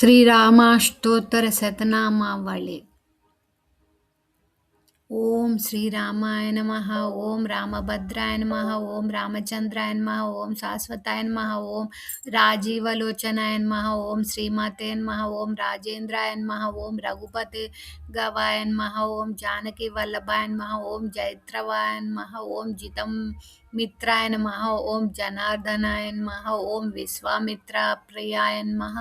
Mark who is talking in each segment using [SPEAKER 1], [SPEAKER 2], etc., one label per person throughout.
[SPEAKER 1] శ్రీరామాష్టోత్తర శతనామావళి. ఓం శ్రీరామాయ నమః. ఓం రామభద్రాయ నమః. ఓం రామచంద్రాయ నమః. ఓం శాశ్వతాయ నమః. ఓం రాజీవలోచనాయ నమః. ఓం శ్రీమాతే నమః. ఓం రాజేంద్రాయ నమః. ఓం రఘుపతి గవాయ నమః. ఓం జానకి వల్లభాయ నమః. ఓం జైత్రవాయ నమః. ఓం జితం మిత్రాయ నమః. ఓం జనార్దనాయ నమః. ఓం విశ్వామిత్ర ప్రియాయ నమః.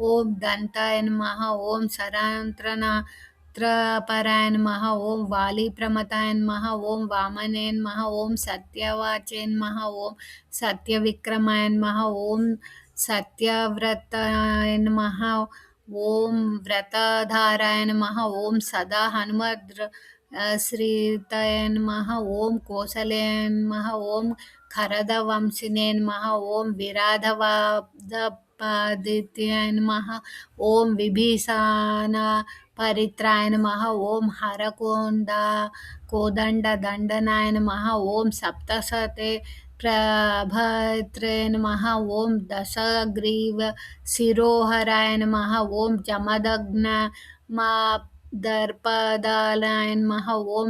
[SPEAKER 1] ఓం దంతాయ నమః. ఓం సరాంత్రన పరాయ నమః. ఓం వాలి ప్రమతాయ నమః. ఓం వామనే నమః. ఓం సత్యవాచే నమః. ఓం సత్యవిక్రమాయ నమః. ఓం సత్యవ్రతాయ నమః. ఓం వ్రతధారాయ నమః. ఓం సదా శ్రీతాయ నమః. ఓం కోసలాయ నమః. ఓం ఖరదవంశినే నమః. ఓం విరాధవాదపాదిత్యాయ నమః. ఓం విభీషణ పరిత్రాయ నమః. ఓం కోదండ దండనాయ నమః. ఓం సప్తసతే ప్రభత్రే నమః. ఓం దశగ్రీవ శిరోహరాయ నమః. ఓం జమదగ్న దర్పదాలాయ నమః. ఓం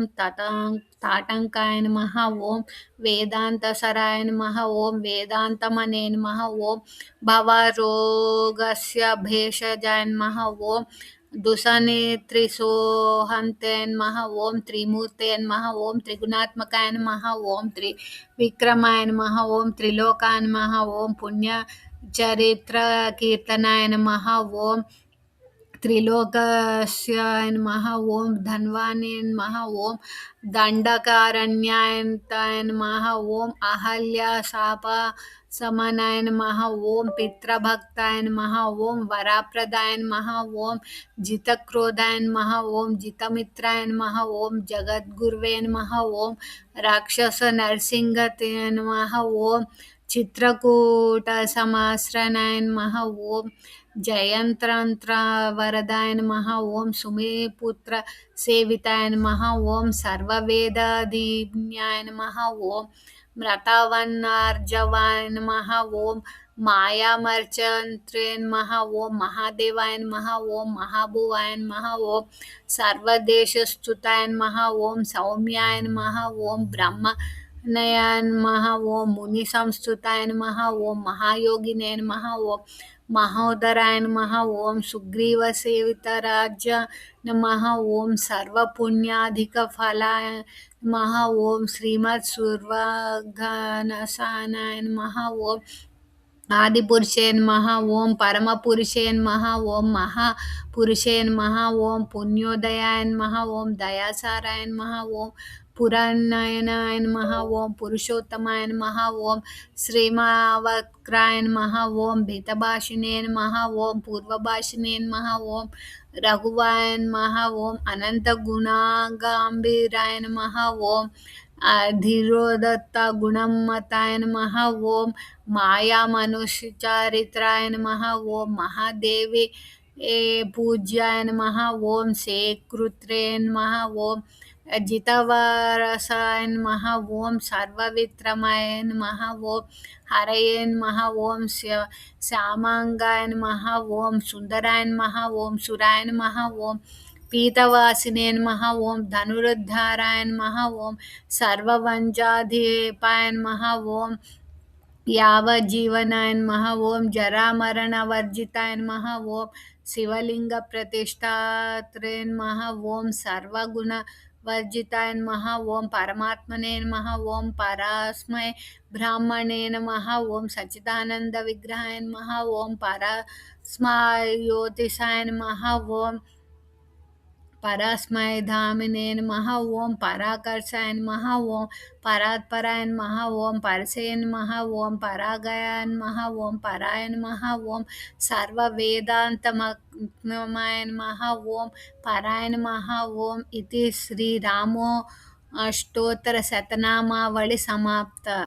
[SPEAKER 1] తాటంకాయ నమః. ఓం వేదాంతసరాయ నమః. ఓం వేదాంతమనే నమః. ఓం భవరోగస్య భేషజాయ నమః. ఓం దుసనేత్రిసోహంతే నమః. ఓం త్రిమూర్తే నమః. ఓం త్రిగుణాత్మకాయ నమః. ఓం త్రివిక్రమాయ నమః. ఓం త్రిలోకాయ నమః. ఓం పుణ్యచరిత్ర కీర్తనాయ నమః. ఓం త్రిలోకస్యాయ నమః. ఓం ధన్వానే నమః. ఓం దండకారణ్యాయ నమః. ఓం అహల్య శాప సమనాయ నమః. ఓం పితృభక్తాయ నమః. ఓం వరప్రదాయ నమః. ఓం జితక్రోధాయ నమః. ఓం జితమిత్రాయ నమః. ఓం జగద్గురువే నమః. ఓం రాక్షస నరసింహతే నమః. ఓం చిత్రకూట సమాశ్రయాయ నమః. ఓం జయంత్రంత్ర వరదాయ నమః. ఓం సుమేపుత్ర సేవితాయ నమః. ఓం సర్వవేదాధిజ్ఞాయ నమః. ఓం మ్రతవన్నార్జవాయ నమః. ఓం మాయామర్చంత్రే నమః. ఓం మహాదేవాయ నమః. ఓం మహాభువాయ నమః. ఓం సర్వదేశస్థుతాయ నమః. ఓం సౌమ్యాయ నమః. ఓం బ్రహ్మణయాయ నమః. ఓం ముని సంస్థుతాయ నమః. ఓం మహాయోగినే నమః. ఓం మహోదరాయ నమః. ఓం సుగ్రీవ సేవితరాజ్య నమః. ఓం సర్వపుణ్యాధిక ఫలాయ నమః. ఓం శ్రీమత్ సుర్వఘనసానాయ నమః. ఓం ఆదిపురుషే నమః. ఓం పరమపురుషే నమః. ఓం మహాపురుషే నమః. ఓం పుణ్యోదయాయ నమః. ఓం దయాసారాయ నమః. ఓం పురాణాయనాయ నమః. ఓం పురుషోత్తమాయ నమః. ఓం శ్రీమావక్రాయ నమః. ఓం భీతభాషిణే నమః. ఓం పూర్వభాషిణే నమః. ఓం రఘువాయ నమః. ఓం అనంత గుణాగాంభీరాయ నమః. ఓం ధీరోదత్త గుణమతాయ నమః. ఓం మాయా మనుష్యచారిత్రాయ నమః. ఓం మహాదేవి పూజ్యాయ నమః. ఓం శేకృత్రే నమః. ఓం జితవరసాయ నమః. ఓం సర్వవిత్రమాయ నమః. ఓం హరయే నమః. ఓం శ్యామాంగాయ నమః. ఓం సుందరాయ నమః. ఓం సురాయ నమః. ఓం పీతవాసినే నమః. ఓం ధనురుద్ధారాయ నమః. ఓం సర్వవంజాధిపాయ నమః. ఓం యావజ్జీవనాయ నమః. ఓం జరామరణవర్జితాయ నమః. ఓం శివలింగ ప్రతిష్ఠాత్రే నమః. ఓం సర్వగుణవర్జితాయ నమః. ఓం పరమాత్మనే నమః. ఓం పరస్మై బ్రాహ్మణే నమః. ఓం సచ్చిదానంద విగ్రహాయ నమః. ఓం పరస్మయోతిసాయ నమః. ఓం పరస్మై ధామినే నమః. ఓం పరాకర్షాయ నమః. ఓం పరాత్పరాయ నమః. ఓం పరసే నమః. ఓం పరాగయాయ నమః. ఓం పరాయ నమః. ఓం సర్వవేదాంతమయ నమః. ఓం పరాయ నమః. ఓం ఇది శ్రీరామో అష్టోత్తర శతనామావళి సమాప్త.